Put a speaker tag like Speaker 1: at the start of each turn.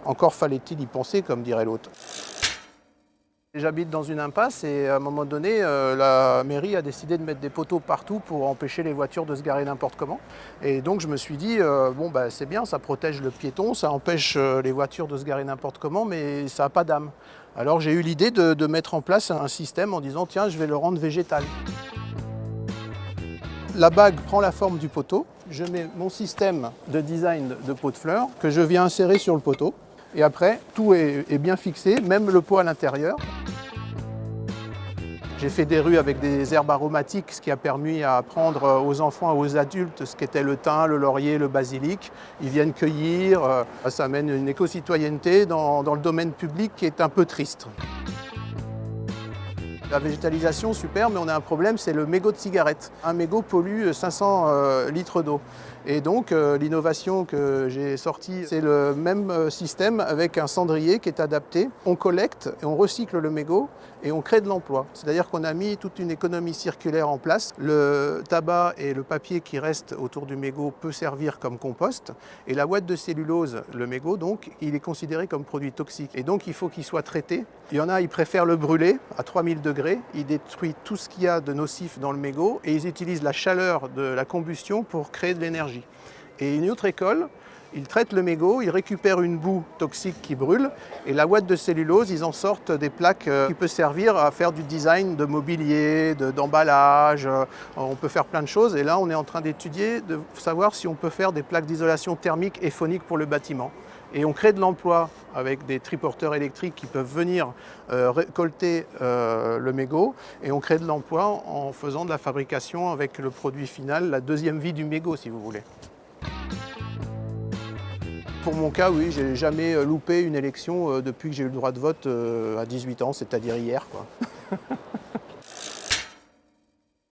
Speaker 1: Encore fallait-il y penser, comme dirait l'autre. J'habite dans une impasse et à un moment donné, la mairie a décidé de mettre des poteaux partout pour empêcher les voitures de se garer n'importe comment. Et donc je me suis dit, bon bah, c'est bien, ça protège le piéton, ça empêche les voitures de se garer n'importe comment, mais ça n'a pas d'âme. Alors j'ai eu l'idée de mettre en place un système en disant, tiens, je vais le rendre végétal. La bague prend la forme du poteau, je mets mon système de design de pot de fleurs que je viens insérer sur le poteau. Et après, tout est bien fixé, même le pot à l'intérieur. J'ai fait des rues avec des herbes aromatiques, ce qui a permis à apprendre aux enfants et aux adultes ce qu'était le thym, le laurier, le basilic. Ils viennent cueillir, ça amène une éco-citoyenneté dans le domaine public qui est un peu triste. La végétalisation, super, mais on a un problème, c'est le mégot de cigarette. Un mégot pollue 500 litres d'eau. Et donc, l'innovation que j'ai sortie, c'est le même système avec un cendrier qui est adapté. On collecte et on recycle le mégot et on crée de l'emploi. C'est-à-dire qu'on a mis toute une économie circulaire en place. Le tabac et le papier qui reste autour du mégot peut servir comme compost. Et la ouate de cellulose, le mégot, donc, il est considéré comme produit toxique. Et donc, il faut qu'il soit traité. Il y en a, ils préfèrent le brûler à 3000 degrés. Ils détruisent tout ce qu'il y a de nocif dans le mégot et ils utilisent la chaleur de la combustion pour créer de l'énergie. Et une autre école, ils traitent le mégot, ils récupèrent une boue toxique qui brûle et la ouate de cellulose, ils en sortent des plaques qui peuvent servir à faire du design de mobilier, d'emballage. On peut faire plein de choses et là on est en train d'étudier, de savoir si on peut faire des plaques d'isolation thermique et phonique pour le bâtiment. Et on crée de l'emploi avec des triporteurs électriques qui peuvent venir récolter le mégot. Et on crée de l'emploi en faisant de la fabrication avec le produit final, la deuxième vie du mégot si vous voulez. Pour mon cas, oui, j'ai jamais loupé une élection depuis que j'ai eu le droit de vote à 18 ans, c'est-à-dire hier, quoi.